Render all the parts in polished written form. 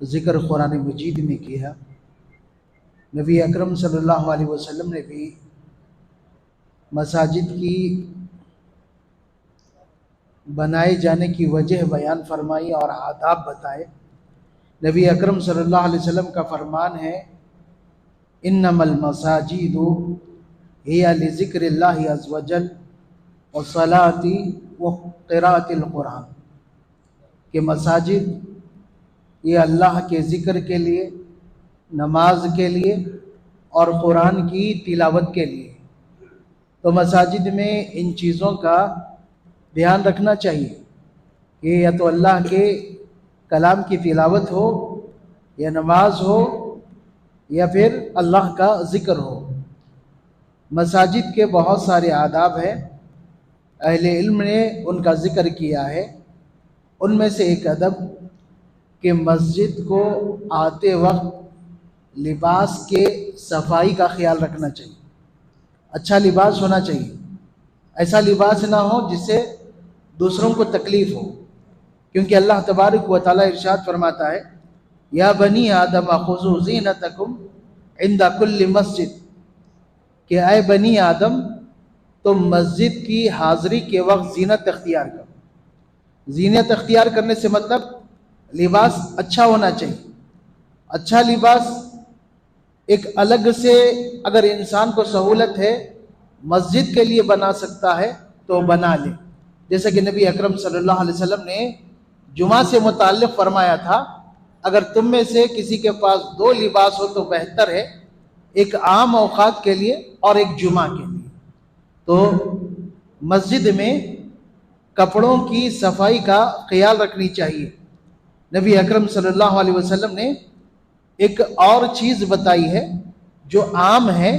ذکر قرآن مجید میں کیا، نبی اکرم صلی اللہ علیہ وسلم نے بھی مساجد کی بنائے جانے کی وجہ بیان فرمائی اور آداب بتائے۔ نبی اکرم صلی اللہ علیہ وسلم کا فرمان ہے، انما المساجد ہی لذکر اللہ عز وجل والصلاة وقراءۃ القرآن، کہ مساجد یہ اللہ کے ذکر کے لیے، نماز کے لیے اور قرآن کی تلاوت کے لیے۔ تو مساجد میں ان چیزوں کا دھیان رکھنا چاہیے کہ یا تو اللہ کے کلام کی تلاوت ہو، یا نماز ہو، یا پھر اللہ کا ذکر ہو۔ مساجد کے بہت سارے آداب ہیں، اہل علم نے ان کا ذکر کیا ہے۔ ان میں سے ایک ادب کہ مسجد کو آتے وقت لباس کے صفائی کا خیال رکھنا چاہیے، اچھا لباس ہونا چاہیے، ایسا لباس نہ ہو جس سے دوسروں کو تکلیف ہو، کیونکہ اللہ تبارک و تعالیٰ ارشاد فرماتا ہے، یا بنی آدم خذوا زینتکم عند کل مسجد، کہ اے بنی آدم تم مسجد کی حاضری کے وقت زینت اختیار کرو۔ زینت اختیار کرنے سے مطلب لباس اچھا ہونا چاہیے۔ اچھا لباس ایک الگ سے اگر انسان کو سہولت ہے مسجد کے لیے بنا سکتا ہے تو بنا لے، جیسا کہ نبی اکرم صلی اللہ علیہ وسلم نے جمعہ سے متعلق فرمایا تھا، اگر تم میں سے کسی کے پاس دو لباس ہو تو بہتر ہے، ایک عام اوقات کے لیے اور ایک جمعہ کے لیے۔ تو مسجد میں کپڑوں کی صفائی کا خیال رکھنی چاہیے۔ نبی اکرم صلی اللہ علیہ وسلم نے ایک اور چیز بتائی ہے جو عام ہے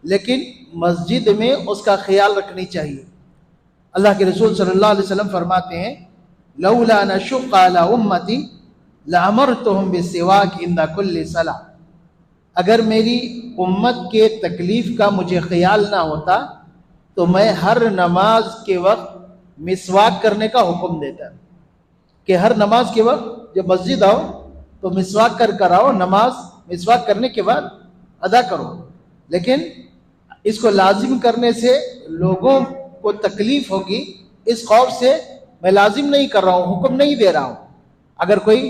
لیکن مسجد میں اس کا خیال رکھنی چاہیے۔ اللہ کے رسول صلی اللہ علیہ وسلم فرماتے ہیں، لولا نشق علی امتی لامرتهم بالسواک عند کل صلاۃ، اگر میری امت کے تکلیف کا مجھے خیال نہ ہوتا تو میں ہر نماز کے وقت مسواک کرنے کا حکم دیتا، کہ ہر نماز کے وقت جب مسجد آؤ تو مسواک کر آؤ، نماز مسواک کرنے کے بعد ادا کرو۔ لیکن اس کو لازم کرنے سے لوگوں کو تکلیف ہوگی، اس خوف سے میں لازم نہیں کر رہا ہوں، حکم نہیں دے رہا ہوں۔ اگر کوئی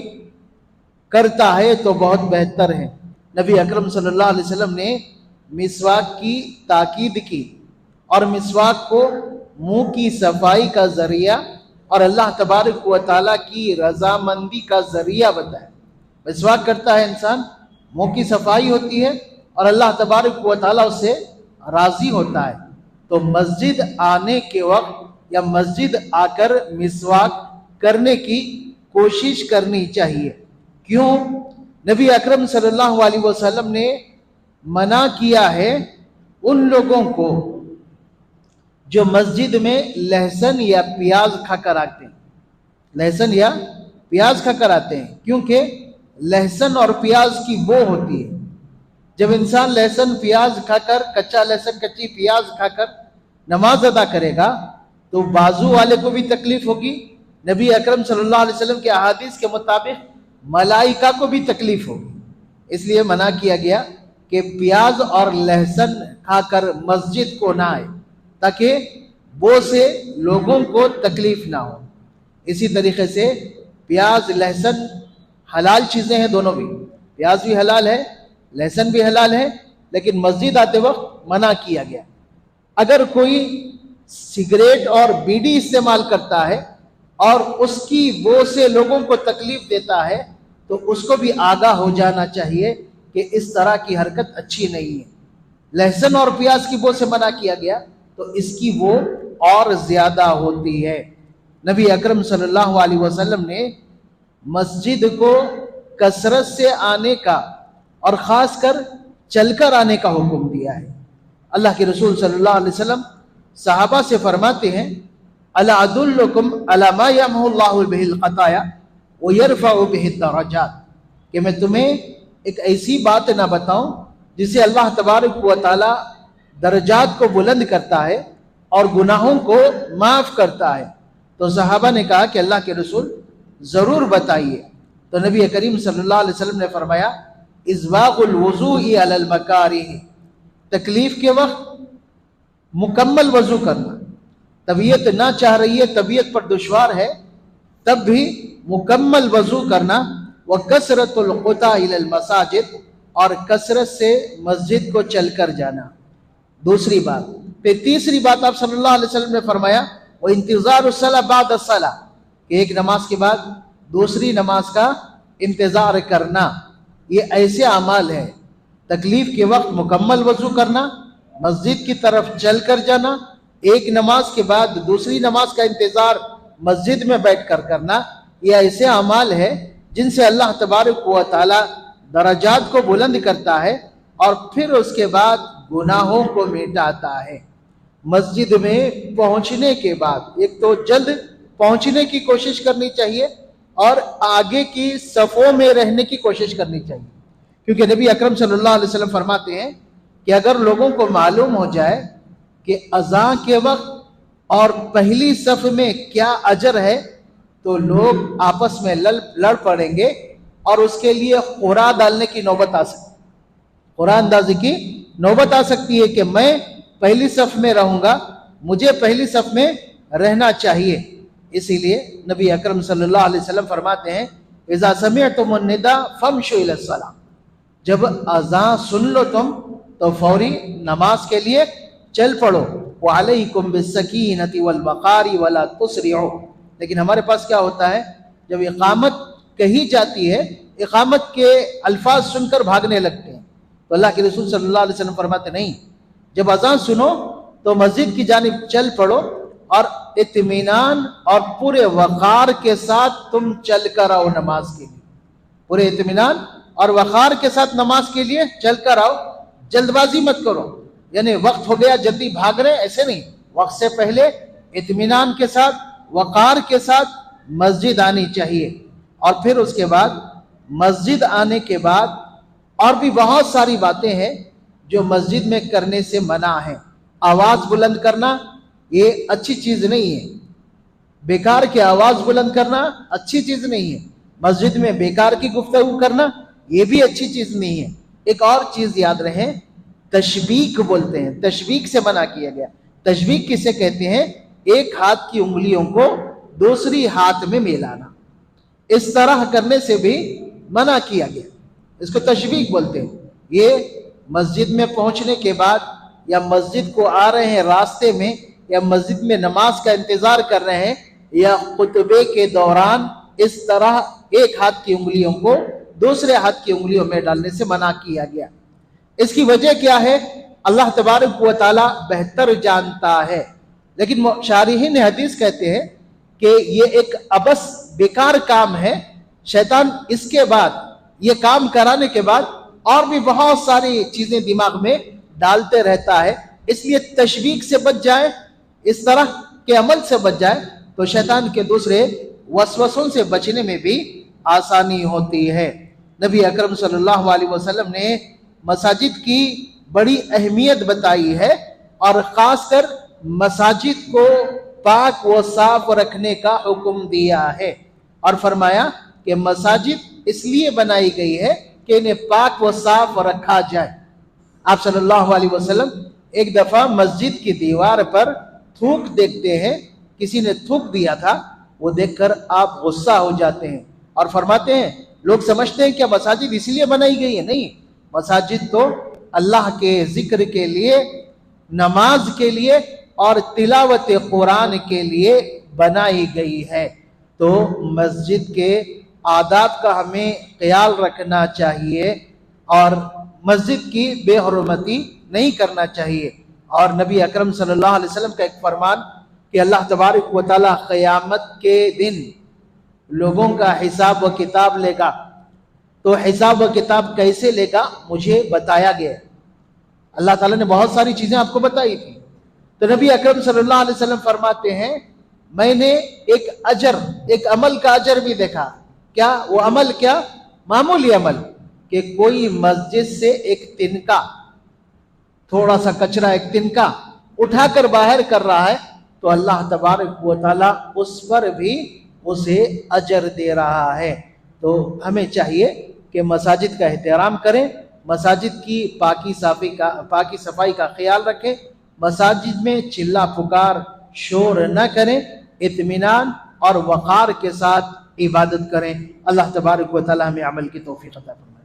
کرتا ہے تو بہت بہتر ہے۔ نبی اکرم صلی اللہ علیہ وسلم نے مسواک کی تاکید کی اور مسواک کو منہ کی صفائی کا ذریعہ اور اللہ تبارک و تعالیٰ کی رضامندی کا ذریعہ بتایا۔ مسواک کرتا ہے انسان، منہ کی صفائی ہوتی ہے اور اللہ تبارک و تعالیٰ اس سے راضی ہوتا ہے۔ تو مسجد آنے کے وقت یا مسجد آ کر مسواک کرنے کی کوشش کرنی چاہیے۔ کیوں؟ نبی اکرم صلی اللہ علیہ وسلم نے منع کیا ہے ان لوگوں کو جو مسجد میں لہسن یا پیاز کھا کر آتے ہیں، لہسن یا پیاز کھا کر آتے ہیں، کیونکہ لہسن اور پیاز کی بو ہوتی ہے۔ جب انسان لہسن پیاز کھا کر، کچا لہسن کچی پیاز کھا کر نماز ادا کرے گا تو بازو والے کو بھی تکلیف ہوگی۔ نبی اکرم صلی اللہ علیہ وسلم کے احادیث کے مطابق ملائکہ کو بھی تکلیف ہوگی، اس لیے منع کیا گیا کہ پیاز اور لہسن کھا کر مسجد کو نہ آئے تاکہ بو سے لوگوں کو تکلیف نہ ہو۔ اسی طریقے سے پیاز لہسن حلال چیزیں ہیں، دونوں بھی، پیاز بھی حلال ہے، لہسن بھی حلال ہے، لیکن مسجد آتے وقت منع کیا گیا۔ اگر کوئی سگریٹ اور بیڑی استعمال کرتا ہے اور اس کی بو سے لوگوں کو تکلیف دیتا ہے تو اس کو بھی آگاہ ہو جانا چاہیے کہ اس طرح کی حرکت اچھی نہیں ہے۔ لہسن اور پیاز کی بو سے منع کیا گیا تو اس کی بو اور زیادہ ہوتی ہے۔ نبی اکرم صلی اللہ علیہ وسلم نے مسجد کو کثرت سے آنے کا اور خاص کر چل کر آنے کا حکم دیا ہے۔ اللہ کے رسول صلی اللہ علیہ وسلم صحابہ سے فرماتے ہیں، الا ادلکم علی ما یمحو اللہ بہ الخطایا ویرفع بہ الدرجات، کہ میں تمہیں ایک ایسی بات نہ بتاؤں جسے اللہ تبارک و تعالی درجات کو بلند کرتا ہے اور گناہوں کو معاف کرتا ہے۔ تو صحابہ نے کہا کہ اللہ کے رسول ضرور بتائیے۔ تو نبی کریم صلی اللہ علیہ وسلم نے فرمایا اسباغ الوضوء علی المکارہ، تکلیف کے وقت مکمل وضو کرنا، طبیعت نہ چاہ رہی ہے، طبیعت پر دشوار ہے، تب بھی مکمل وضو کرنا، وکثرت الخطی الی المساجد، اور کثرت سے مسجد کو چل کر جانا۔ دوسری بات، پھر تیسری بات آپ صلی اللہ علیہ وسلم نے فرمایا وہ انتظار الصلاۃ بعد الصلاۃ، کہ ایک نماز کے بعد دوسری نماز کا انتظار کرنا۔ یہ ایسے اعمال ہیں، تکلیف کے وقت مکمل وضو کرنا، مسجد کی طرف چل کر جانا، ایک نماز کے بعد دوسری نماز کا انتظار مسجد میں بیٹھ کر کرنا، یہ ایسے اعمال ہے جن سے اللہ تبارک و تعالی درجات کو بلند کرتا ہے اور پھر اس کے بعد گناہوں کو مٹاتا ہے۔ مسجد میں پہنچنے کے بعد ایک تو جلد پہنچنے کی کوشش کرنی چاہیے اور آگے کی صفوں میں رہنے کی کوشش کرنی چاہیے، کیونکہ نبی اکرم صلی اللہ علیہ وسلم فرماتے ہیں کہ اگر لوگوں کو معلوم ہو جائے کہ اذان کے وقت اور پہلی صف میں کیا اجر ہے تو لوگ آپس میں لڑ پڑیں گے اور اس کے لیے قرعہ ڈالنے کی نوبت آ سکتی ہے، قرعہ اندازی کی نوبت آ سکتی ہے کہ میں پہلی صف میں رہوں گا، مجھے پہلی صف میں رہنا چاہیے۔ اسی لیے نبی اکرم صلی اللہ علیہ وسلم فرماتے ہیں اذا سمعتم النداء فامشوا الى الصلاۃ، جب اذان سن لو تم تو فوری نماز کے لیے چل پڑو، وعلیکم بالسکینۃ والوقار ولا تسرعوا۔ لیکن ہمارے پاس کیا ہوتا ہے، جب اقامت کہی جاتی ہے اقامت کے الفاظ سن کر بھاگنے لگتے ہیں، تو اللہ کے رسول صلی اللہ علیہ وسلم فرماتے نہیں، جب اذان سنو تو مسجد کی جانب چل پڑو اور اطمینان اور پورے وقار کے ساتھ تم چل کر آؤ نماز کے لیے، پورے اطمینان اور وقار کے ساتھ نماز کے لیے چل کر آؤ، جلد بازی مت کرو، یعنی وقت ہو گیا جلدی بھاگ رہے، ایسے نہیں، وقت سے پہلے اطمینان کے ساتھ وقار کے ساتھ مسجد آنی چاہیے۔ اور پھر اس کے بعد مسجد آنے کے بعد اور بھی بہت ساری باتیں ہیں جو مسجد میں کرنے سے منع ہیں۔ آواز بلند کرنا یہ اچھی چیز نہیں ہے، بیکار کی آواز بلند کرنا اچھی چیز نہیں ہے، مسجد میں بیکار کی گفتگو کرنا یہ بھی اچھی چیز نہیں ہے۔ ایک اور چیز یاد رہے، تشبیک بولتے ہیں، تشبیک سے منع کیا گیا۔ تشبیک کسے کہتے ہیں؟ ایک ہاتھ کی انگلیوں کو دوسری ہاتھ میں ملانا، اس طرح کرنے سے بھی منع کیا گیا، اس کو تشبیک بولتے ہیں۔ یہ مسجد میں پہنچنے کے بعد یا مسجد کو آ رہے ہیں راستے میں یا مسجد میں نماز کا انتظار کر رہے ہیں یا خطبے کے دوران اس طرح ایک ہاتھ کی انگلیوں کو دوسرے ہاتھ کی انگلیوں میں ڈالنے سے منع کیا گیا۔ اس کی وجہ کیا ہے؟ اللہ تبارک و تعالی بہتر جانتا ہے، لیکن شارحین حدیث کہتے ہیں کہ یہ ایک عبث بیکار کام ہے، شیطان اس کے بعد یہ کام کرانے کے بعد اور بھی بہت ساری چیزیں دماغ میں ڈالتے رہتا ہے، اس لیے تشویق سے بچ جائے، اس طرح کے عمل سے بچ جائے تو شیطان کے دوسرے وسوسوں سے بچنے میں بھی آسانی ہوتی ہے۔ نبی اکرم صلی اللہ علیہ وسلم نے مساجد کی بڑی اہمیت بتائی ہے اور خاص کر مساجد کو پاک و صاف رکھنے کا حکم دیا ہے، اور فرمایا کہ مساجد اس لیے بنائی گئی ہے کہ انہیں پاک و صاف رکھا جائے۔ آپ صلی اللہ علیہ وسلم ایک دفعہ مسجد کی دیوار پر تھوک دیکھتے ہیں، کسی نے تھوک دیا تھا، وہ دیکھ کر آپ غصہ ہو جاتے ہیں اور فرماتے ہیں لوگ سمجھتے ہیں کہ مساجد اس لیے بنائی گئی ہے، نہیں، مساجد تو اللہ کے ذکر کے لیے، نماز کے لیے اور تلاوت قرآن کے لیے بنائی گئی ہے۔ تو مسجد کے آداب کا ہمیں خیال رکھنا چاہیے اور مسجد کی بے حرمتی نہیں کرنا چاہیے۔ اور نبی اکرم صلی اللہ علیہ وسلم کا ایک فرمان کہ اللہ تبارک و تعالی قیامت کے دن لوگوں کا حساب و کتاب لے گا، تو حساب و کتاب کیسے لے گا مجھے بتایا گیا۔ اللہ تعالیٰ نے بہت ساری چیزیں آپ کو بتائی تھی، تو نبی اکرم صلی اللہ علیہ وسلم فرماتے ہیں میں نے ایک اجر، ایک عمل کا اجر بھی دیکھا۔ کیا وہ عمل؟ کیا معمولی عمل کہ کوئی مسجد سے ایک تنکا، تھوڑا سا کچرا، ایک تنکا اٹھا کر باہر کر رہا ہے تو اللہ تبارک و تعالیٰ اس پر بھی اسے اجر دے رہا ہے۔ تو تو ہمیں چاہیے کہ مساجد کا احترام کریں، مساجد کی پاکی صفائی کا خیال رکھیں، مساجد میں چلا پکار شور نہ کریں، اطمینان اور وقار کے ساتھ عبادت کریں۔ اللہ تبارک و تعالی ہمیں عمل کی توفیق عطا فرمائے۔